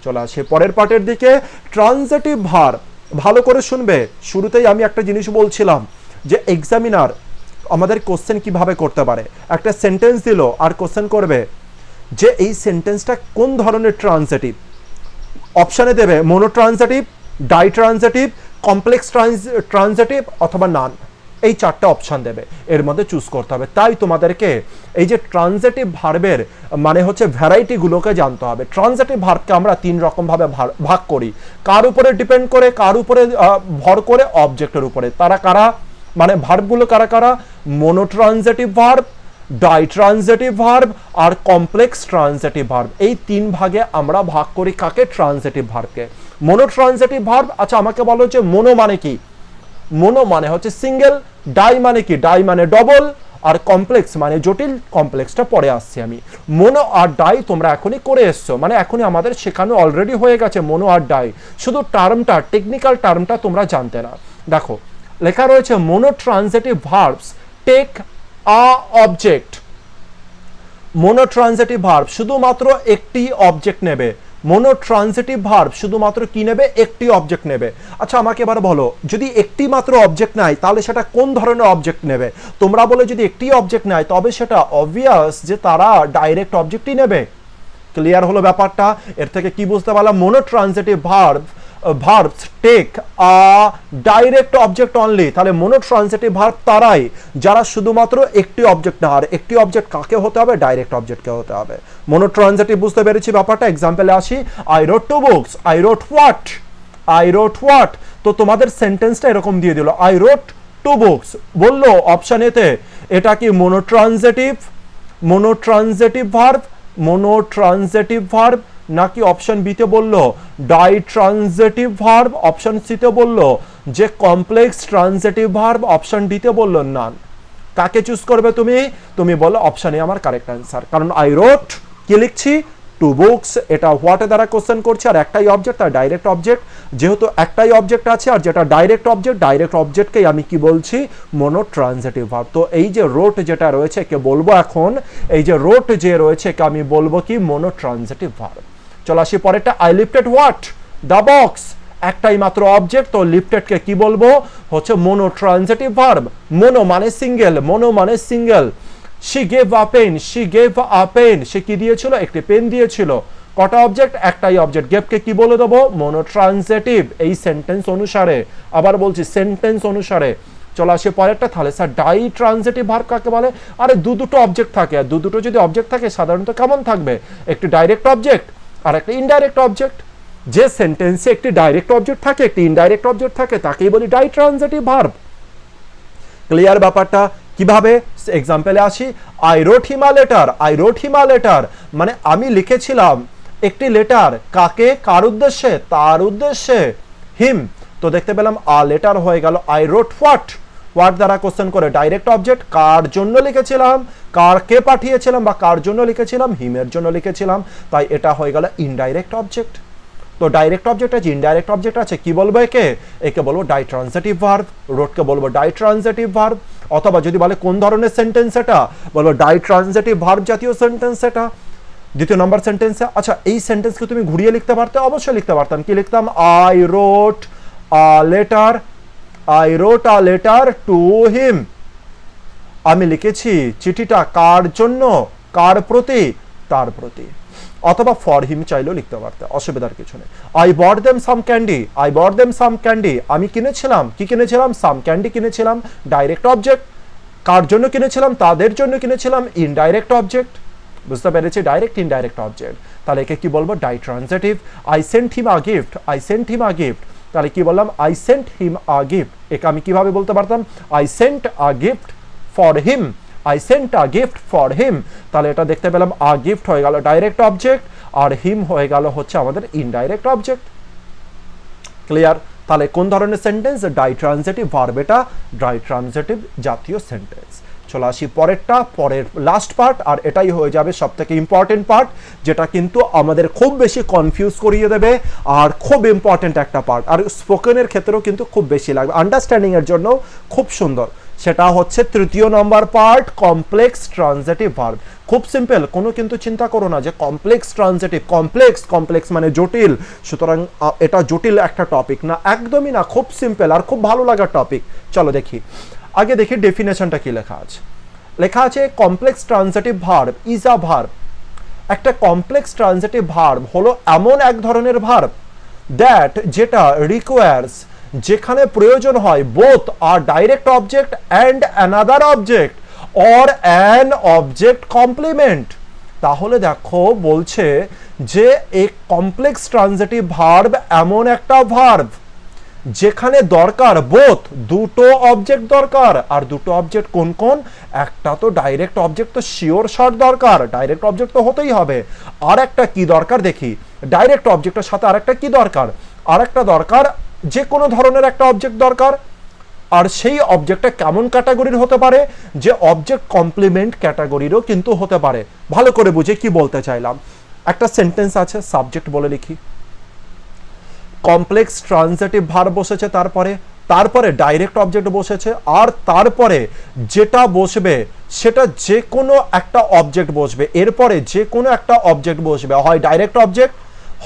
চলে আসে পরের পার্টের দিকে। ট্রানজিটিভ ভার্ব, ভালো করে শুনবে, শুরুতেই আমি একটা জিনিস বলছিলাম যে এক্সামিনার আমাদের কোশ্চেন কিভাবে করতে পারে। একটা সেন্টেন্স দিল আর কোশ্চেন করবে যে এই সেন্টেন্সটা কোন ধরনের ট্রানজিটিভ। অপশানে দেবে মোনোট্রানজিটিভ, ডাইট্রানজিটিভ, কমপ্লেক্স ট্রানজিটিভ অথবা নান। এই চারটা অপশান দেবে, এর মধ্যে চুজ করতে হবে। তাই তোমাদেরকে এই যে ট্রানজিটিভ ভার্বের মানে হচ্ছে ভ্যারাইটিগুলোকে জানতে হবে। ট্রানজিটিভ ভার্বকে আমরা তিন রকমভাবে ভাগ করি, কার উপরে ডিপেন্ড করে, কার উপরে ভর করে, অবজেক্টের উপরে। তারা কারা, মানে ভার্বগুলো কারা কারা? মোনোট্রানজিটিভ ভার্ব, ডাইট্রানজিটিভ ভার্ব আর কমপ্লেক্স ট্রানজিটিভ ভার্ব। এই তিন ভাগে আমরা ভাগ করি কাকে? ট্রানজিটিভ ভার্বকে। মোনোট্রানজিটিভ ভার্ব, আচ্ছা আমাকে বলো যে মোনো মানে কি? মোনো মানে হচ্ছে সিঙ্গেল, ডাই মানে কি? ডাই মানে ডবল, আর কমপ্লেক্স মানে জটিল। কমপ্লেক্সটা পরে আসছি আমি। মোনো আর ডাই তোমরা এখনই করে এসছো, মানে এখনই আমাদের শেখানো অলরেডি হয়ে গেছে মোনো আর ডাই, শুধু টার্মটা, টেকনিক্যাল টার্মটা তোমরা জানতে না। দেখো লেখা রয়েছে monotransitive verbs take a object. Monotransitive verb শুধুমাত্র একটি অবজেক্ট নেবে। মোনোট্রানজিটিভ ভার্ব শুধুমাত্র কি নেবে? একটি অবজেক্ট নেবে। আচ্ছা আমাকে এবার বলো, যদি একটি মাত্র অবজেক্ট নেয় তাহলে সেটা কোন ধরনের অবজেক্ট নেবে? তোমরা বলে যদি একটি অবজেক্ট নেয় তবে সেটা অবভিয়াস যে তারা ডাইরেক্ট অবজেক্টই নেবে। ক্লিয়ার হলো ব্যাপারটা? এর থেকে কি বুঝতে পারলাম? Monotransitive verbs take a direct object only. তাহলে মোনোট্রানজিটিভ ভার্ব তারাই যারা শুধুমাত্র একটি অবজেক্ট না, আর একটি অবজেক্ট কাকে হতে হবে? ডাইরেক্ট অবজেক্টকে হতে হবে। মোনোট্রানজিটিভ বুঝতে পেরেছি ব্যাপারটা? এক্সাম্পলে আসি, I wrote to books, I wrote what? I wrote what? তো তোমাদের সেন্টেন্সটা এরকম দিয়ে দিল, আই রোট টু বুকস। বললো অপশন এতে এটা কি মোনোট্রানজিটিভ ভার্ব, মোনোট্রানজিটিভ ভার্ব, নাকি অপশন বিতে বললো ডাইট্রানজিটিভ ভার্ব, অপশন সিতে বললো যে কমপ্লেক্স ট্রানজিটিভ ভার্ব, অপশন ডিতে বললো নান। কাকে চুজ করবে তুমি? তুমি বলো অপশন এ আমার কারেক্ট অ্যান্সার। কারণ আই রোট কি লিখছি? টু বুকস, এটা হোয়াটের দ্বারা কোশ্চেন করছে, আর একটাই অবজেক্ট, তার ডাইরেক্ট অবজেক্ট। যেহেতু একটাই অবজেক্ট আছে আর যেটা ডাইরেক্ট অবজেক্টকেই আমি কি বলছি? মোনোট্রানজিটিভ ভার্ব। তো এই যে রোট যেটা রয়েছে কে বলবো এখন, এই যে রোট যে রয়েছে কে আমি বলবো কি? Monotransitive verb. চলো আসি পরেরটা, I lifted what? The box. একটাই মাত্র অবজেক্ট, তো লিফটেডকে কি বলবো? হচ্ছে মোনোট্রানজিটিভ ভার্ব। মোনো মানে সিঙ্গেল, মোনো মানে single. she gave a pen, she gave a pen, সে কি দিয়েছিল? একটি পেন দিয়েছিল। কটা অবজেক্ট? একটাই অবজেক্ট। গেভকে কি বলে দেবো? মোনোট্রানজিটিভ। এই সেন্টেন্স অনুসারে, আবার বলছি সেন্টেন্স অনুসারে। চলো আসে পরেরটা, তাহলে স্যার ডাইট্রানজিটিভ ভার্ব কাকে বলে? আরে দুটো অবজেক্ট থাকে, আর দুটো যদি অবজেক্ট থাকে সাধারণত কেমন থাকবে? একটি ডাইরেক্ট অবজেক্ট আর একটা ইনডাইরেক্ট অবজেক্ট। যে সেন্টেন্সে একটি ডাইরেক্ট অবজেক্ট থাকে, একটি ইনডাইরেক্ট অবজেক্ট থাকে, তাকেই বলি ডাইট্রানজিটিভ ভার্ব। ক্লিয়ার ব্যাপারটা? কিভাবে? এক্সাম্পলে আসি, I রোট him a letter. I রোট him a letter মানে আমি লিখেছিলাম একটি লেটার। কাকে? কার উদ্দেশ্যে? তার উদ্দেশ্যে। হিম, তো দেখতে পেলাম আ লেটার হয়ে গেল। I wrote what? হোয়াট দ্বারা কোশ্চেন করে ডাইরেক্ট অবজেক্ট, কার জন্য লিখেছিলাম, কারকে পাঠিয়েছিলাম বা কার জন্য লিখেছিলাম? হিমের জন্য লিখেছিলাম। তাই এটা হয়ে গেল ইনডাইরেক্ট অবজেক্ট। তো ডাইরেক্ট অবজেক্ট আছে, ইনডাইরেক্ট অবজেক্ট আছে, কি বলবো একে? একে বলবো ডাইট্রানজিটিভ ভার্ব। রোটকে বলবো ডাইট্রানজিটিভ ভার্ব। অথবা যদি বলে কোন ধরনের সেন্টেন্স এটা, বলবো ডাইট্রানজিটিভ ভার্ব জাতীয় সেন্টেন্স এটা। দ্বিতীয় নম্বর সেন্টেন্সে, আচ্ছা এই সেন্টেন্সকে তুমি ঘুরিয়ে লিখতে পারতে? অবশ্যই লিখতে পারতাম। কি লিখতাম? I রোট a letter, I রোট a letter to him. আমি লিখেছি চিঠিটা কার জন্য? কার প্রতি? তার প্রতি। অথবা ফর হিম চাইলেও লিখতে পারতে, অসুবিধার কিছু নেই। I bought them some candy, I bought them some candy, আমি কিনেছিলাম, কি কিনেছিলাম? সাম ক্যান্ডি কিনেছিলাম। Direct object. কার জন্য কিনেছিলাম? তাদের জন্য কিনেছিলাম। Indirect object. বুঝতে পেরেছি? Direct indirect object. তাহলে একে কি বলবো? Ditransitive. I sent him a gift, I sent him a gift, তাহলে কি বললাম? I sent him a gift. একে আমি কিভাবে বলতে পারতাম? I sent a gift for him, I sent a gift for হিম। তাহলে এটা দেখতে পেলাম আ গিফট হয়ে গেল ডাইরেক্ট অবজেক্ট, আর হিম হয়ে গেল হচ্ছে আমাদের ইনডাইরেক্ট অবজেক্ট। ক্লিয়ার? তাহলে কোন ধরনের সেন্টেন্স? ডাইট্রানজিটিভ ভার্ব, এটা ডাইট্রানজিটিভ জাতীয় সেন্টেন্স। চলে আসি পরেরটা, পরের লাস্ট পার্ট, আর এটাই হয়ে যাবে সব থেকে ইম্পর্টেন্ট পার্ট, যেটা কিন্তু আমাদের খুব বেশি কনফিউজ করিয়ে দেবে আর খুব ইম্পর্টেন্ট একটা পার্ট, আর স্পোকেনের ক্ষেত্রেও কিন্তু খুব বেশি লাগবে, আন্ডারস্ট্যান্ডিং এর জন্য খুব সুন্দর। সেটা হচ্ছে তৃতীয় নম্বর পার্ট, কমপ্লেক্স ট্রানজিটিভ ভার্ব। খুব সিম্পল, কোনো কিন্তু চিন্তা করো না যে কমপ্লেক্স ট্রানজিটিভ, কমপ্লেক্স মানে জটিল, সুতরাং এটা জটিল একটা টপিক না, একদমই না, খুব সিম্পল আর খুব ভালো লাগার টপিক। চলো দেখি, আগে দেখি ডেফিনেশনটা কি লেখা আছে। লেখা আছে complex transitive verb is a verb. একটা কমপ্লেক্স ট্রানজিটিভ ভার্ব হলো এমন এক ধরনের ভার্ব দ্যাট যেটা রিকোয়ার্স, যেখানে প্রয়োজন হয় বোথ আর direct object and another object or an object complement. তাহলে দেখো বলছে যে এই কমপ্লেক্স ট্রানজিটিভ ভার্ব এমন একটা ভার্ব যেখানে দরকার বোথ, দুটো অবজেক্ট দরকার, আর দুটো অবজেক্ট কোন কোন, একটা তো ডাইরেক্ট অবজেক্ট তো শিওর শর্ট দরকার, ডাইরেক্ট অবজেক্ট তো হতেই হবে, আর একটা কি দরকার দেখি, ডাইরেক্ট অবজেক্টের সাথে আরেকটা কি দরকার, আরেকটা দরকার যে কোনো ধরনের একটা অবজেক্ট দরকার, আর সেই অবজেক্টটা কেমন ক্যাটাগরির হতে পারে, যে অবজেক্ট কমপ্লিমেন্ট ক্যাটাগরিরও কিন্তু হতে পারে। ভালো করে বুঝে কি বলতে চাইলাম, একটা সেন্টেন্স আছে, সাবজেক্ট বলে লিখি, কমপ্লেক্স ট্রানজিটিভ ভার্ব বসেছে, তারপরে ডাইরেক্ট অবজেক্ট বসেছে, আর তারপরে যেটা বসবে সেটা যে কোনো একটা অবজেক্ট বসবে, এরপরে যে কোনো একটা অবজেক্ট বসবে, হয় ডাইরেক্ট অবজেক্ট,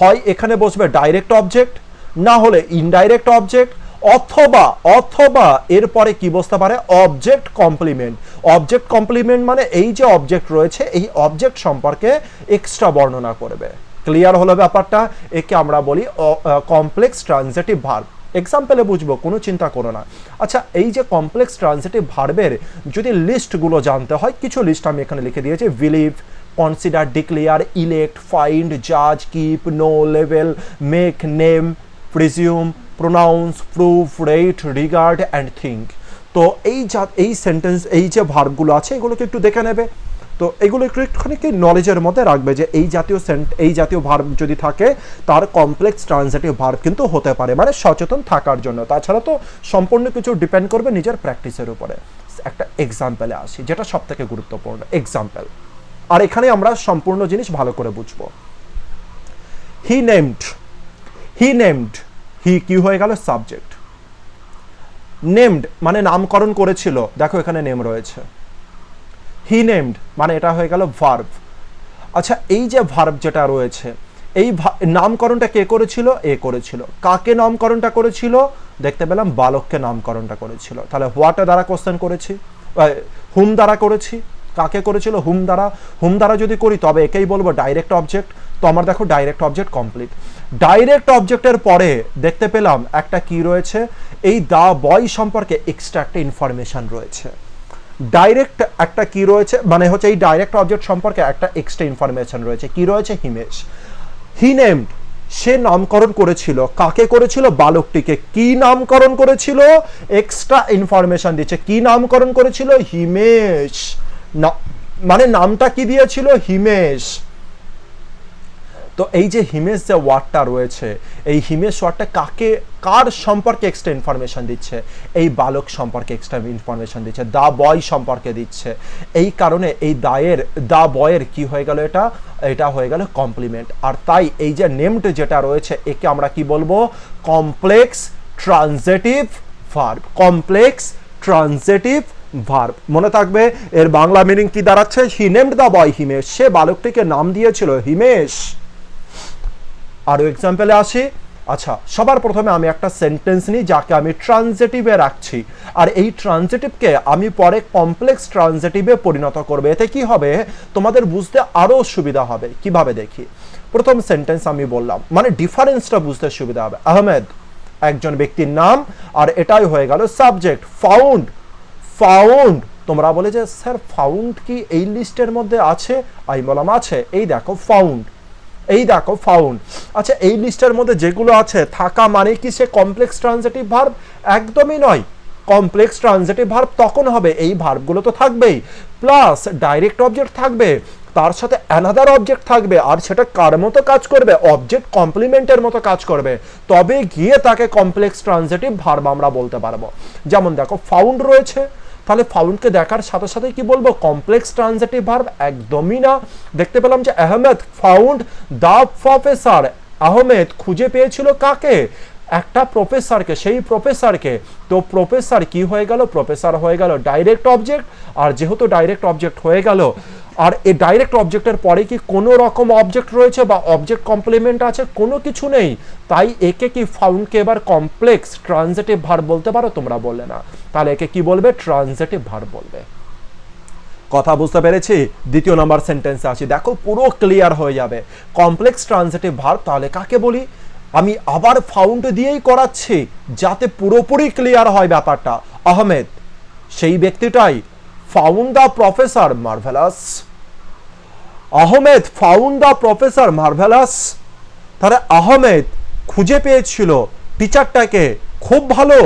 হয় এখানে বসবে ডাইরেক্ট অবজেক্ট, না হলে ইনডাইরেক্ট অবজেক্ট, অথবা এরপরে কি বসতে পারে, অবজেক্ট কমপ্লিমেন্ট। অবজেক্ট কমপ্লিমেন্ট মানে এই যে অবজেক্ট রয়েছে এই অবজেক্ট সম্পর্কে এক্সট্রা বর্ণনা করবে। ক্লিয়ার হলো ব্যাপারটা? একে আমরা বলি কমপ্লেক্স ট্রানজিটিভ ভার্ব। এক্সাম্পলে বুঝবো, কোনো চিন্তা করো না। আচ্ছা, এই যে কমপ্লেক্স ট্রানজিটিভ ভার্বের যদি লিস্টগুলো জানতে হয়, কিছু লিস্ট আমি এখানে লিখে দিয়েছি, believe, consider, declare, elect, find, জাজ, keep, no, level, make, name, presume, pronounce, proof, rate, regard and think. তো এই সেন্টেন্স, এই যে ভার্বগুলো আছে এগুলোকে একটু দেখে নেবে। তো এগুলো একটুখানি কি নলেজের মধ্যে রাখবে যে এই জাতীয় ভার্ব যদি থাকে তার কমপ্লেক্স ট্রানজিটিভ ভার্ব কিন্তু হতে পারে, মানে সচেতন থাকার জন্য। তাছাড়া তো সম্পূর্ণ কিছু ডিপেন্ড করবে নিজের প্র্যাকটিসের উপরে। একটা এক্সাম্পলে আসি, যেটা সব থেকে গুরুত্বপূর্ণ এক্সাম্পল, আর এখানে আমরা সম্পূর্ণ জিনিস ভালো করে বুঝবো। হি নেমড, হি কি হয়ে গেল, সাবজেক্ট। নেমড মানে নামকরণ করেছিল, দেখো এখানে নেম রয়েছে। হি নেমড মানে এটা হয়ে গেল ভার্ব। আচ্ছা, এই যে ভার্ব যেটা রয়েছে, এই নামকরণটা কে করেছিল, এ করেছিল। কাকে নামকরণটা করেছিল, দেখতে পেলাম বালককে নামকরণটা করেছিল। তাহলে হোয়াট দ্বারা কোশ্চেন করেছি, হুম দ্বারা করেছি। কাকে করেছিল, হুম দ্বারা যদি করি তবে একেই বলবো ডাইরেক্ট অবজেক্ট। তো আমার দেখো ডাইরেক্ট অবজেক্ট কমপ্লিট। ডাইরেক্ট অবজেক্টের পরে দেখতে পেলাম একটা কি রয়েছে, এই দা বয় সম্পর্কে এক্সট্রা একটা ইনফরমেশন রয়েছে। ডাইরেক্ট একটা কি রয়েছে, মানে হচ্ছে এই ডাইরেক্ট অবজেক্ট সম্পর্কে একটা এক্সট্রা ইনফরমেশন রয়েছে। কি রয়েছে, হিমেশ। হি নেমড, সে নামকরণ করেছিল। কাকে করেছিল, বালকটিকে। কি নামকরণ করেছিল, এক্সট্রা ইনফরমেশন দিচ্ছে। কি নামকরণ করেছিল, হিমেশ। মানে নামটা কি দিয়েছিল, হিমেশ। তো এই যে হিমেশ যে ওয়ার্ডটা রয়েছে, এই হিমেশ ওয়ার্ডটা কার সম্পর্কে এক্সট্রা ইনফরমেশন দিচ্ছে, এই বালক সম্পর্কে এক্সট্রা ইনফরমেশন দিচ্ছে, দা বয় সম্পর্কে দিচ্ছে। এই কারণে এই দা বয়ের কি হয়ে গেল, এটা হয়ে গেল কমপ্লিমেন্ট। আর তাই এই যে নেমড যেটা রয়েছে একে আমরা কি বলবো, complex transitive verb. Complex transitive verb মনে থাকবে, এর বাংলা মিনিং কি দাঁড়াচ্ছে, হি নেমড দা বয় হিমেশ, সে বালকটিকে নাম দিয়েছিল হিমেশ। আরো এক্সাম্পলে আসি। আচ্ছা, সবার প্রথমে আমি একটা সেন্টেন্স নিই যাকে আমি ট্রানজিটিভে রাখছি, আর এই ট্রানজিটিভকে আমি পরে কমপ্লেক্স ট্রানজিটিভে পরিণত করব। এতে কি হবে, তোমাদের বুঝতে আরো সুবিধা হবে। কিভাবে দেখি, প্রথম সেন্টেন্স আমি বললাম, মানে ডিফারেন্সটা বুঝতে সুবিধা হবে। আহমেদ একজন ব্যক্তির নাম, আর এটাই হয়ে গেল সাবজেক্ট। ফাউন্ড, তোমরা বলে যে স্যার ফাউন্ড কি এই লিস্টের মধ্যে আছে, আমি বললাম আছে। এই দেখো ফাউন্ড। আচ্ছা, এই লিস্টের মধ্যে যেগুলো আছে থাকা মানে কি সে কমপ্লেক্স ট্রানজিটিভ ভার্ব? একদমই নয়। কমপ্লেক্স ট্রানজিটিভ ভার্ব তখন হবে, এই ভার্বগুলো তো থাকবেই, প্লাস ডাইরেক্ট অবজেক্ট থাকবে, তার সাথে অ্যানাদার অবজেক্ট থাকবে, আর সেটা কার মতো কাজ করবে, অবজেক্ট কমপ্লিমেন্টের মতো কাজ করবে, তবে গিয়ে তাকে কমপ্লেক্স ট্রানজিটিভ ভার্ব আমরা বলতে পারবো। যেমন দেখো ফাউন্ড রয়েছে, তাহলে ফাউন্ডকে দেখার সাথে সাথে কি বলবো, কমপ্লেক্স ট্রানজিটিভ ভার্ব? একদমই না। দেখতে পেলাম যে আহমেদ ফাউন্ড দা প্রফেসর, আহমেদ খুঁজে পেয়েছিল কাকে, একটা প্রফেসরকে, সেই প্রফেসরকে, তো প্রফেসর কি হয়ে গেল, প্রফেসর হয়ে গেল ডাইরেক্ট অবজেক্ট। আর যেহেতু ডাইরেক্ট অবজেক্ট হয়ে গেল, আর এই ডাইরেক্ট অবজেক্টের পরে কি কোনো রকম অবজেক্ট রয়েছে বা অবজেক্ট কমপ্লিমেন্ট আছে, কোনো কিছু নেই, তাই একে কি ফাউন্ডকে এবার কমপ্লেক্স ট্রানজিটিভ ভার্ব বলতে পারো, তোমরা বললে না, তাহলে একে কি বলবে, ট্রানজিটিভ ভার্ব বলবে। কথা বুঝতে পেরেছি? দ্বিতীয় নাম্বার সেন্টেন্সে আসি, দেখো পুরো ক্লিয়ার হয়ে যাবে। কমপ্লেক্স ট্রানজিটিভ ভার্ব তাহলে কাকে বলি, আমি আবার ফাউন্ড দিয়েই করাচ্ছি যাতে পুরোপুরি ক্লিয়ার হয় ব্যাপারটা। আহমেদ সেই ব্যক্তিটাই, found the professor marvellous. Ahmed found the professor marvellous, তাহলে আহমেদ খুঁজে পেয়েছিল টিচারটাকে খুব ভালো,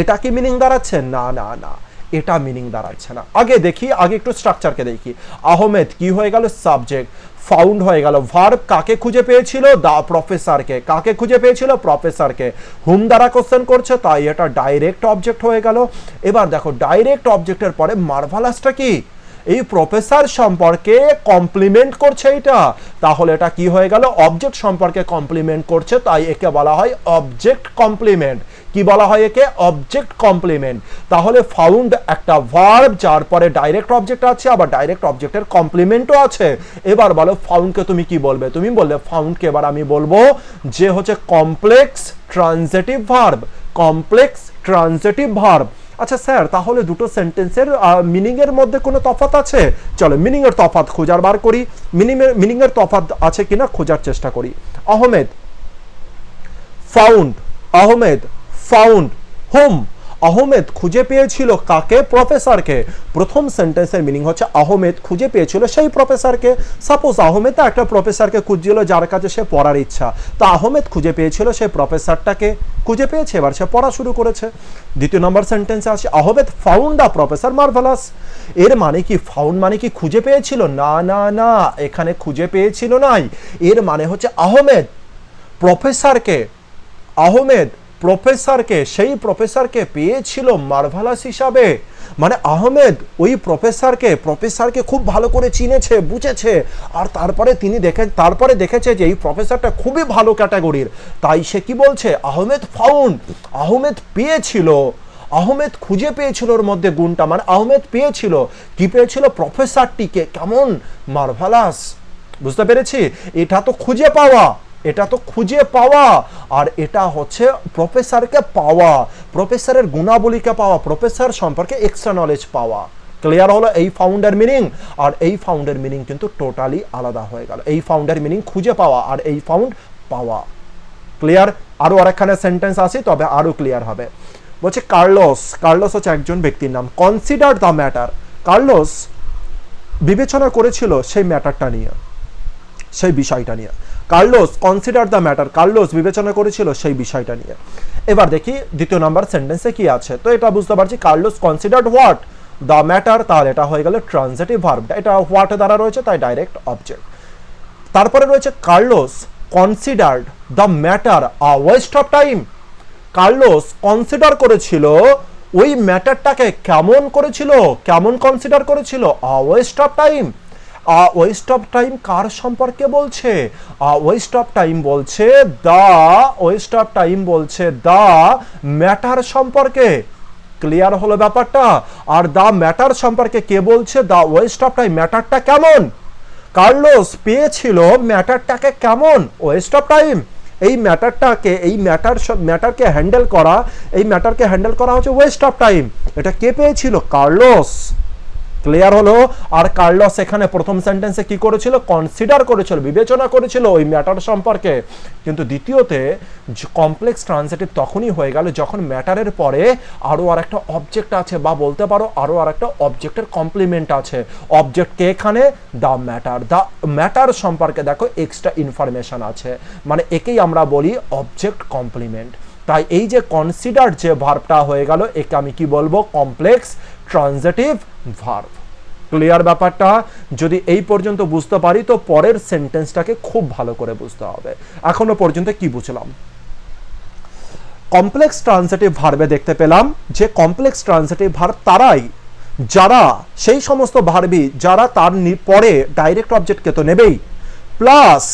এটা কি মিনিং দাঁড়াচ্ছে? না না না, এটা মিনিং দাঁড়াচ্ছে না। আগে দেখি, আগে একটু স্ট্রাকচারকে দেখি। আহমেদ কি হয়ে গেল, সাবজেক্ট, ফাউন্ড হয়ে গেল ভার্ব, কাকে খুঁজে পেয়েছিল, দা প্রফেসরকে, কাকে খুঁজে পেয়েছিল, প্রফেসরকে, হুম দ্বারা কোশ্চেন করছে, তাই এটা ডাইরেক্ট অবজেক্ট হয়ে গেল। এবার দেখো ডাইরেক্ট অবজেক্টের পরে মার্ভেলাসটা কি, এই প্রফেসর সম্পর্কে কমপ্লিমেন্ট করছে এটা, তাহলে এটা কি হয়ে গেল, অবজেক্ট সম্পর্কে কমপ্লিমেন্ট করছে, তাই একে বলা হয় অবজেক্ট কমপ্লিমেন্ট। কি বলা হয় একে, অবজেক্ট কমপ্লিমেন্ট। তাহলে ফাউন্ড একটা ভার্ব যার পরে ডাইরেক্ট অবজেক্ট আছে, আবার ডাইরেক্ট অবজেক্টের কমপ্লিমেন্টও আছে। এবার বলো ফাউন্ডকে তুমি কি বলবে, তুমি বললে ফাউন্ডকে এবার আমি বলবো যে হচ্ছে complex transitive verb, complex transitive verb. আচ্ছা স্যার, তাহলে দুটো সেন্টেন্সের মিনিং এর মধ্যে কোনো তফাৎ আছে? চলো মিনিং এর তফাৎ খোঁজার বার করি, মিনিং এর তফাৎ আছে কিনা খোঁজার চেষ্টা করি। আহমেদ ফাউন্ড, আহমেদ ফাউন্ড হুম, আহমেদ খুঁজে পেয়েছিল কাকে, প্রফেসরকে। প্রথম সেন্টেন্সের মিনিং হচ্ছে আহমেদ খুঁজে পেয়েছিল সেই প্রফেসরকে। সাপোজ আহমেদ একটা প্রফেসরকে খুঁজছিল যার কাছে সে পড়ার ইচ্ছা, তো আহমেদ খুঁজে পেয়েছিল সেই প্রফেসরটাকে, খুঁজে পেয়েছে, এবার সে পড়া শুরু করেছে। দ্বিতীয় নম্বর সেন্টেন্সে আসে, Ahmed found the professor marvellous. এর মানে কি, ফাউন্ড মানে কি খুঁজে পেয়েছিল? না না না, এখানে খুঁজে পেয়েছিল নাই, এর মানে হচ্ছে আহমেদ প্রফেসরকে, আহমেদ প্রফেসরকে, সেই প্রফেসরকে পেয়েছিল মার্ভেলাস হিসাবে। মানে আহমেদ ওই প্রফেসরকে খুব ভালো করে চিনেছে, বুঝেছে, আর তারপরে দেখেছে যে এই প্রফেসরটা খুবই ভালো ক্যাটাগরির, তাই সে কি বলছে, আহমেদ ফাউন্ড, আহমেদ পেয়েছিল, আহমেদ খুঁজে পেয়েছিল ওর মধ্যে গুণটা, মানে আহমেদ পেয়েছিল, কি পেয়েছিল, প্রফেসরটিকে কেমন, মার্ভেলাস। বুঝতে পেরেছি? এটা তো খুঁজে পাওয়া, এটা তো খুঁজে পাওয়া, আর এটা হচ্ছে প্রফেসরকে পাওয়া, প্রফেসরের গুণাবলীকে পাওয়া, প্রফেসর সম্পর্কে এক্সট্রা নলেজ পাওয়া। ক্লিয়ার হলো এই ফাউন্ডের মিনিং, আর এই ফাউন্ডের মিনিং কিন্তু টোটালি আলাদা হয়ে গেল। এই ফাউন্ডের মিনিং খুঁজে পাওয়া, আর এই ফাউন্ড পাওয়া। ক্লিয়ার? আরো আরেকখানে সেন্টেন্স আসি, তবে আরো ক্লিয়ার হবে। বলছে কার্লোস, কার্লোস হচ্ছে একজন ব্যক্তির নাম। কনসিডার দ্য ম্যাটার, কার্লোস বিবেচনা করেছিল সেই ম্যাটারটা নিয়ে, সেই বিষয়টা নিয়ে। Carlos consider the matter, Carlos বিবেচনা করেছিল সেই বিষয়টা নিয়ে। এবার দেখি দ্বিতীয় নাম্বার সেন্টেন্সে কি আছে। তো এটা বুঝতে পারছি, Carlos considered what, the matter, তাহলে এটা হয়ে গেল ট্রানজিটিভ ভার্ব, এটা হোয়াট দ্বারা রয়েছে তাই ডাইরেক্ট অবজেক্ট। তারপরে রয়েছে Carlos considered the matter a waste of time. Carlos consider করেছিল ওই ম্যাটারটাকে, কেমন করেছিল, কেমন কনসিডার করেছিল, a waste of time. Waste of time কার সম্পর্কে বলছে, ওয়েস্ট অফ টাইম বলছে দা, ওয়েস্ট অফ টাইম বলছে দা ম্যাটার সম্পর্কে। ক্লিয়ার হলো ব্যাপারটা? আর দা ম্যাটার সম্পর্কে কে বলছে, দা ওয়েস্ট অফ টাইম, ম্যাটারটা কেমন, কার্লোস পেয়েছিল ম্যাটারটাকে কেমন, ওয়েস্ট অফ টাইম। এই ম্যাটারটাকে, এই ম্যাটারকে হ্যান্ডেল করা, এই ম্যাটারকে হ্যান্ডেল করা হচ্ছে ওয়েস্ট অফ টাইম। এটা কে পেয়েছিল, কার্লোস। ক্লিয়ার হলো? আর কার্লোস এখানে প্রথম সেন্টেন্সে কি করেছিল, কনসিডার করেছিল, বিবেচনা করেছিল ওই ম্যাটার সম্পর্কে। কিন্তু দ্বিতীয়তে কমপ্লেক্স ট্রানজিটিভ তখনই হয়ে গেল যখন ম্যাটারের পরে আরো আরেকটা অবজেক্ট আছে, বা বলতে পারো আরো আরেকটা অবজেক্টের কমপ্লিমেন্ট আছে। অবজেক্ট কে এখানে, দা ম্যাটার, দা ম্যাটার সম্পর্কে দেখো এক্সট্রা ইনফরমেশন আছে, মানে একেই আমরা বলি অবজেক্ট কমপ্লিমেন্ট। তাই এই যে কনসিডার যে ভার্বটা হয়ে গেল, একে আমি কি বলবো, কমপ্লেক্স ট্রানজিটিভ ভার্ব। ক্লিয়ার ব্যাপারটা? যদি এই পর্যন্ত বুঝতে পারি তো পরের সেন্টেন্সটাকে খুব ভালো করে বুঝতে হবে। এখনো পর্যন্ত কি বুঝলাম, কমপ্লেক্স ট্রানজিটিভ ভার্বে দেখতে পেলাম যে কমপ্লেক্স ট্রানজিটিভ ভার্ব তারাই যারা, সেই সমস্ত ভার্বই যারা তার পরে ডাইরেক্ট অবজেক্টকে তো নেবেই, প্লাস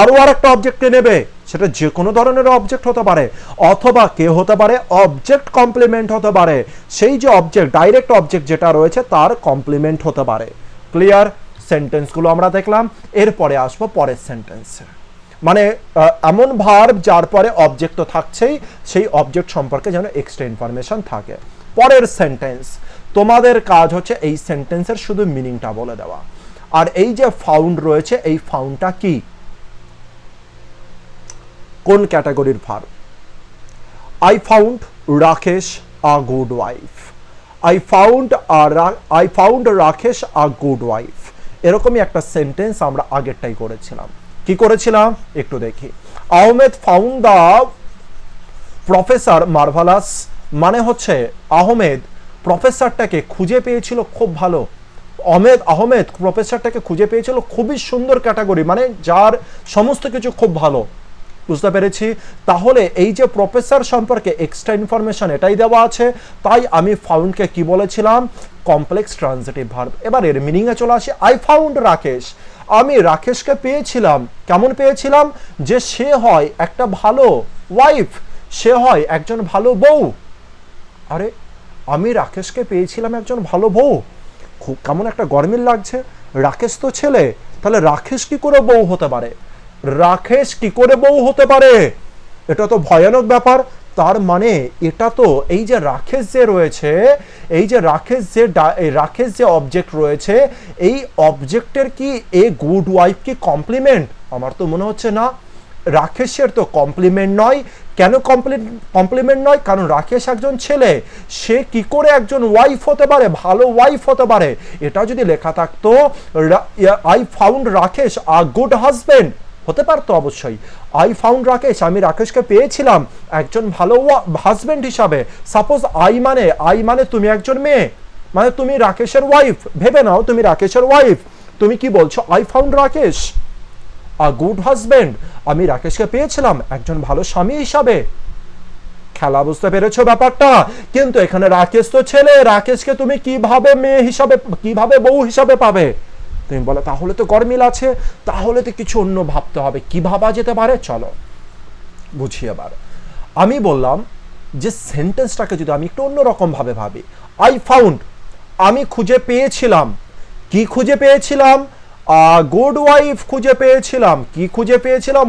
আরো আরেকটা অবজেক্টকে নেবে। সেটা যে কোনো ধরনের অবজেক্ট হতে পারে, অথবা কে হতে পারে, অবজেক্ট কমপ্লিমেন্ট হতে পারে, সেই যে অবজেক্ট ডাইরেক্ট অবজেক্ট যেটা রয়েছে তার কমপ্লিমেন্ট হতে পারে। ক্লিয়ার? সেন্টেন্সগুলো আমরা দেখলাম, এরপরে আসবো পরের সেন্টেন্সে। মানে এমন ভার্ব যার পরে অবজেক্ট তো থাকছেই, সেই অবজেক্ট সম্পর্কে যেন এক্সট্রা ইনফরমেশন থাকে। পরের সেন্টেন্স, তোমাদের কাজ হচ্ছে এই সেন্টেন্সের শুধু মিনিংটা বলে দেওয়া। আর এই যে ফাউন্ড রয়েছে, এই ফাউন্ডটা কি, কোন ক্যাটাগরির verb? I found Rakesh a good wife. I found Rakesh a good wife. এরকমই একটা সেন্টেন্স আমরা আগেরটাই করেছিলাম। কি করেছিলাম একটু দেখি। আহমেদ ফাউন্ড দা প্রফেসর মার্ভালাস, মানে হচ্ছে আহমেদ প্রফেসরটাকে খুঁজে পেয়েছিল খুব ভালো। আহমেদ প্রফেসরটাকে খুঁজে পেয়েছিল খুবই সুন্দর ক্যাটাগরি, মানে যার সমস্ত কিছু খুব ভালো। বুঝতে পেরেছি? তাহলে এই যে প্রফেসর সম্পর্কে এক্সট্রা ইনফরমেশন এটাই দেওয়া আছে, তাই আমি ফাউন্ডকে কি বলেছিলাম, কমপ্লেক্স ট্রানজিটিভ ভার্ব। এবার এর মিনিংয়ে চলে আসি। আই ফাউন্ড রাকেশ, আমি রাকেশকে পেয়েছিলাম। কেমন পেয়েছিলাম? যে সে হয় একটা ভালো ওয়াইফ, সে হয় একজন ভালো বউ। আরে আমি রাকেশকে পেয়েছিলাম একজন ভালো বউ, খুব কেমন একটা গরমিল লাগছে। রাকেশ তো ছেলে, তাহলে রাকেশ কি করে বউ হতে পারে? রাকেশ কি করে বউ হতে পারে? এটা তো ভয়ানক ব্যাপার। তার মানে এটা তো এই যে রাকেশ যে রয়েছে, এই যে রাকেশ যে অবজেক্ট রয়েছে, এই অবজেক্টের কি এ গুড ওয়াইফ কি কমপ্লিমেন্ট? আমার তো মনে হচ্ছে না। রাকেশের তো কমপ্লিমেন্ট নয়। কেন কমপ্লিমেন্ট নয়? কারণ রাকেশ একজন ছেলে, সে কি করে একজন ওয়াইফ হতে পারে, ভালো ওয়াইফ হতে পারে? এটা যদি লেখা থাকতো I found Rakesh a good husband, হতে পারতো অবশ্যই। আই ফাউন্ড রাকেশ, আমি রাকেশকে পেয়েছিলাম একজন ভালো হাজবেন্ড হিসাবে। সাপোজ আই মানে তুমি একজন মেয়ে, মানে তুমি রাকেশের ওয়াইফ। ভেবে নাও তুমি রাকেশের ওয়াইফ, তুমি কি বলছো? I found Rakesh a good husband, আমি রাকেশকে পেয়েছিলাম একজন ভালো স্বামী হিসাবে। খেলা বুঝতে পেরেছো ব্যাপারটা? কিন্তু এখানে রাকেশ তো ছেলে, রাকেশকে তুমি কিভাবে মেয়ে হিসাবে, কিভাবে বউ হিসাবে পাবে? তুমি বলো তাহলে তো গরমিল আছে, তাহলে তো কিছু অন্য ভাবতে হবে। কি ভাবা যেতে পারে? চলো বুঝি এবার। আমি বললাম যে সেন্টেন্সটাকে যদি আমি একটু অন্যরকম ভাবে ভাবি, আই ফাউন্ড, আমি খুঁজে পেয়েছিলাম। কি খুঁজে পেয়েছিলাম? গুড ওয়াইফ খুঁজে পেয়েছিলাম। কি খুঁজে পেয়েছিলাম?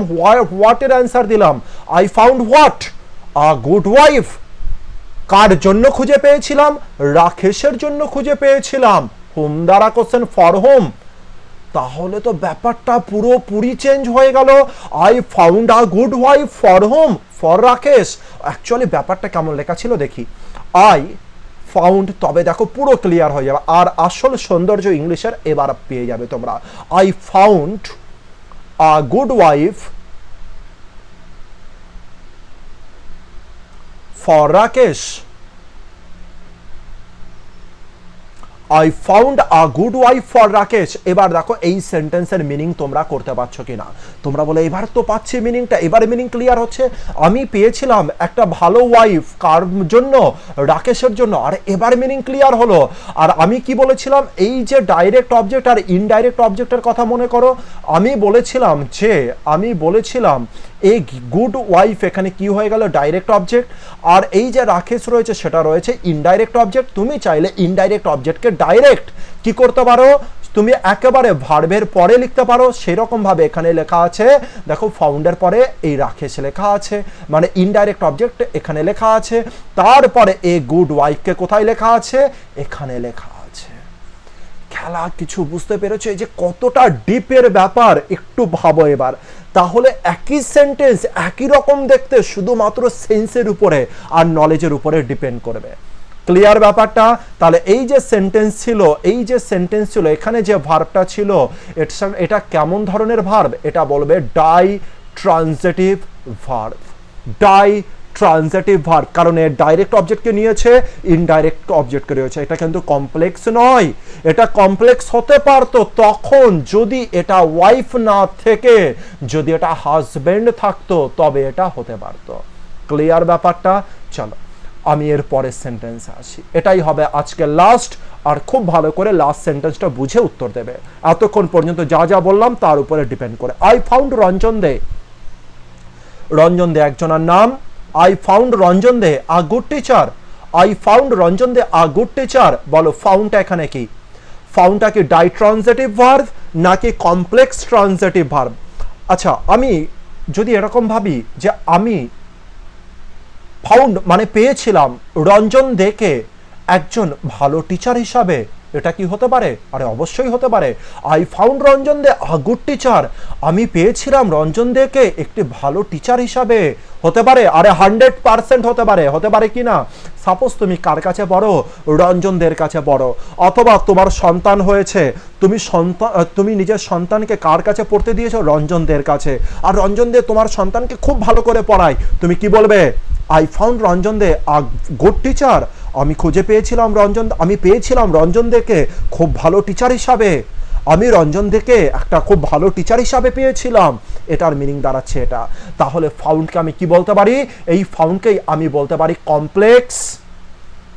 হোয়াটের অ্যান্সার দিলাম। I found what? Good wife. কার জন্য খুঁজে পেয়েছিলাম? রাকেশের জন্য খুঁজে পেয়েছিলাম। হোম দ্বারা কোশ্চেন, ফর হোম। তাহলে তো ব্যাপারটা পুরোপুরি চেঞ্জ হয়ে গেল। I found a good wife for home, for Rakesh. Actually ব্যাপারটা কেমন লেখা ছিল দেখি। আই ফাউন্ড, তবে দেখো পুরো ক্লিয়ার হয়ে যাবে, আর আসল সৌন্দর্য ইংলিশের এবার পেয়ে যাবে তোমরা। I found a good wife for Rakesh. I found a good wife for Rakesh. এবার দেখো এই সেন্টেন্সের মিনিং তোমরা করতে পারছো কিনা। তোমরা বলে এবার তো পাচ্ছি মিনিংটা, এবার মিনিং ক্লিয়ার হচ্ছে। আমি পেয়েছিলাম একটা ভালো ওয়াইফ, কার জন্য? রাকেশের জন্য। আর এবার মিনিং ক্লিয়ার হলো। আর আমি কি বলেছিলাম? এই যে ডাইরেক্ট অবজেক্ট আর ইনডাইরেক্ট অবজেক্টের কথা মনে করো। আমি বলেছিলাম এই গুড ওয়াইফ এখানে কি হয়ে গেল? Direct object. আর এই যে রাকেশ রয়েছে সেটা রয়েছে ইনডাইরেক্ট অবজেক্ট। তুমি চাইলে ইনডাইরেক্ট অবজেক্টকে ডাইরেক্ট কি করতে পারো? তুমি একেবারে ভার্বের পরে লিখতে পারো। সেরকম ভাবে এখানে লেখা আছে, দেখো ফাউন্ডের পরে এই রাকেশ লেখা আছে, মানে ইনডাইরেক্ট অবজেক্ট এখানে লেখা আছে। তারপরে এই গুড ওয়াইফকে কোথায় লেখা আছে? এখানে লেখা আছে। খেলা কিছু বুঝতে পেরেছো? এই যে কতটা ডিপের ব্যাপার, একটু ভাবো এবার। তাহলে একই সেন্টেন্স একই রকম দেখতে, শুধুমাত্র সেন্সের উপরে আর নলেজের উপরে ডিপেন্ড করবে। ক্লিয়ার ব্যাপারটা? তাহলে এই যে সেন্টেন্স ছিল, এখানে যে ভার্বটা ছিল, এটা কেমন ধরনের ভার্ব? এটা বলবে die transitive verb. Die transitive verb, কারণ এর ডাইরেক্ট অবজেক্টকে নিয়েছে, ইনডাইরেক্ট অবজেক্টকে নিয়েছে। এটা কিন্তু কমপ্লেক্স নয়। এটা কমপ্লেক্স হতে পারতো তখন যদি এটা ওয়াইফ না থেকে, যদি এটা হাজবেন্ড থাকতো, তবে এটা হতে পারতো। ক্লিয়ার ব্যাপারটা? চলো আমি এর পরের সেন্টেন্সে আসি। এটাই হবে আজকে লাস্ট। আর খুব ভালো করে লাস্ট সেন্টেন্সটা বুঝে উত্তর দেবে। এতক্ষণ পর্যন্ত যা যা বললাম তার উপরে ডিপেন্ড করে। I found Ranjan De. রঞ্জন দে একজনের নাম। I found Ranjan De a good teacher. I found Ranjan De a good teacher. বলো ফাউন্ডটা এখানে কি? ফাউন্ডটা কি ডাইট্রানজিটিভ ভার্ব নাকি কমপ্লেক্স ট্রানজিটিভ ভার্ব? আচ্ছা, আমি যদি এরকম ভাবি যে আমি ফাউন্ড মানে পেয়েছিলাম রঞ্জন দেকে একজন ভালো টিচার হিসাবে, এটা কি হতে পারে? আরে অবশ্যই হতে পারে। I found Ranjan De a good teacher, আমি পেয়েছিলাম রঞ্জন দেকে একটি ভালো টিচার হিসাবে, হতে পারে। আরে 100% হতে পারে। হতে পারে কি না? সাপোজ তুমি কার কাছে পড়ো? রঞ্জন দের কাছে পড়ো। অথবা তোমার সন্তান হয়েছে, তুমি নিজের সন্তানকে কার কাছে পড়তে দিয়েছো? রঞ্জন দের কাছে। আর রঞ্জন দে তোমার সন্তানকে খুব ভালো করে পড়ায়, তুমি কি বলবে? I found Ranjan De a good teacher, আমি পেয়েছিলাম রঞ্জন দেকে খুব ভালো টিচার হিসাবে, আমি রঞ্জন দেকে একটা খুব ভালো টিচার হিসাবে পেয়েছিলাম। এটার মিনিং দাঁড়াচ্ছে এটা। তাহলে ফাউন্ডকে আমি কি বলতে পারি? এই ফাউন্ডকেই আমি বলতে পারি কমপ্লেক্স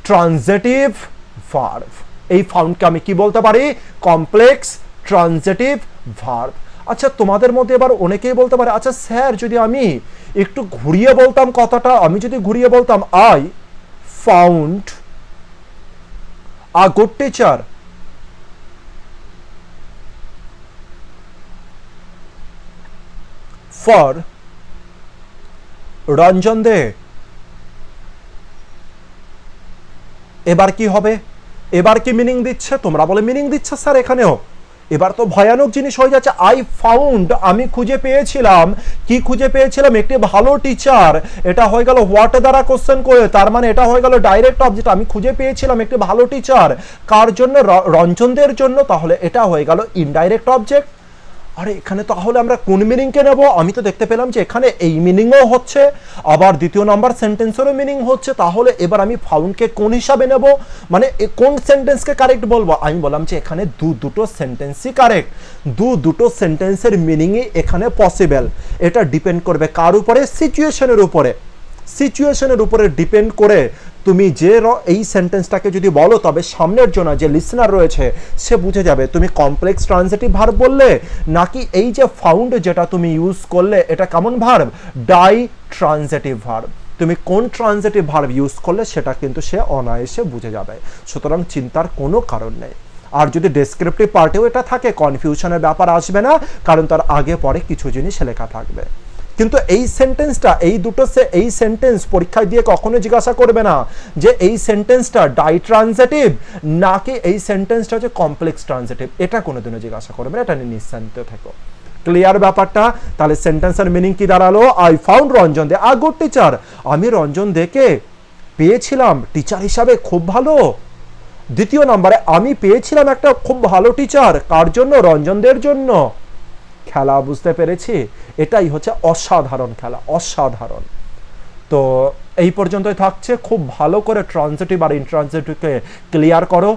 ট্রানজিটিভ ভার্ব। এই ফাউন্ডকে আমি কি বলতে পারি? Complex transitive verb. আচ্ছা, তোমাদের মধ্যে এবার অনেকেই বলতে পারে, আচ্ছা স্যার যদি আমি একটু ঘুরিয়ে বলতাম কথাটা, আমি যদি ঘুরিয়ে বলতাম I found a good teacher for Ranjan দে, এবার কি হবে? এবার কি মিনিং দিচ্ছে? তোমরা বলে মিনিং দিচ্ছে স্যার এখানেও। এবার তো ভয়ানক জিনিস হয়ে যাচ্ছে। আই ফাউন্ড, আমি খুঁজে পেয়েছিলাম। কি খুঁজে পেয়েছিলাম? একটি ভালো টিচার। এটা হয়ে গেল হোয়াট দ্বারা কোশ্চেন করে, তার মানে এটা হয়ে গেল ডাইরেক্ট অবজেক্ট। আমি খুঁজে পেয়েছিলাম একটি ভালো টিচার, কার জন্য? রঞ্জনদের জন্য। তাহলে এটা হয়ে গেল ইনডাইরেক্ট অবজেক্ট। আরে এখানে তাহলে আমরা কোন মিনিংকে নেব? আমি তো দেখতে পেলাম যে এখানে এই মিনিংও হচ্ছে, আবার দ্বিতীয় নাম্বার সেন্টেন্সেরও মিনিং হচ্ছে। তাহলে এবার আমি ফাউন্ডকে কোন হিসাবে নেব? মানে কোন সেন্টেন্সকে কারেক্ট বলবো? আমি বললাম যে এখানে দুটো সেন্টেন্সই কারেক্ট, দুটো সেন্টেন্সের মিনিংই এখানে পসিবল। এটা ডিপেন্ড করবে কার উপরে? সিচুয়েশনের উপরে। সিচুয়েশনের উপরে ডিপেন্ড করে তুমি যে এই সেন্টেন্সটাকে যদি বলো, তবে সামনের জন্য যে লিসনার রয়েছে সে বুঝে যাবে তুমি কমপ্লেক্স ট্রানজিটিভ ভার্ব বললে নাকি এই যে ফাউন্ড যেটা তুমি ইউজ করলে এটা কেমন ভার্ব? Die transitive verb. তুমি কোন ট্রানজিটিভ ভার্ব ইউজ করলে সেটা কিন্তু সে অনায়াসে বুঝে যাবে। সুতরাং চিন্তার কোনো কারণ নেই। আর যদি ডেসক্রিপটিভ পার্টেও এটা থাকে, কনফিউশনের ব্যাপার আসবে না, কারণ তার আগে পরে কিছু জিনিস লেখা থাকবে। কিন্তু এই সেন্টেন্সটা, এই সেন্টেন্স পরীক্ষায় দিয়ে কখনো জিজ্ঞাসা করবে না যে এই সেন্টেন্সটা ডাই ট্রানজিটিভ নাকি এই সেন্টেন্সটা হচ্ছে কমপ্লেক্স ট্রানজিটিভ। এটা কোনোদিনও জিজ্ঞাসা করবে না, এটা নিয়ে নিশ্চিন্ত থেকো। ক্লিয়ার ব্যাপারটা? তাহলে সেন্টেন্সের মিনিং কি দাঁড়ালো? I found Ranjan De a good teacher, আমি রঞ্জন দেকে পেয়েছিলাম টিচার হিসাবে খুব ভালো। দ্বিতীয় নম্বরে আমি পেয়েছিলাম একটা খুব ভালো টিচার, কার জন্য? রঞ্জনদের জন্য। খেলা বুঝতে পেরেছি? এটাই হচ্ছে অসাধারণ খেলা, অসাধারণ। তো এই পর্যন্তই থাকছে। খুব ভালো করে ট্রানজিটিভ আর ইনট্রানজিটিভকে ক্লিয়ার করো।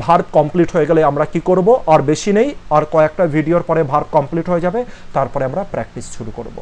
ভার্ব কমপ্লিট হয়ে গেলে আমরা কি করব? আর বেশি নেই, আর কয়েকটা ভিডিওর পরে ভার্ব কমপ্লিট হয়ে যাবে, তারপরে আমরা প্র্যাকটিস শুরু করব।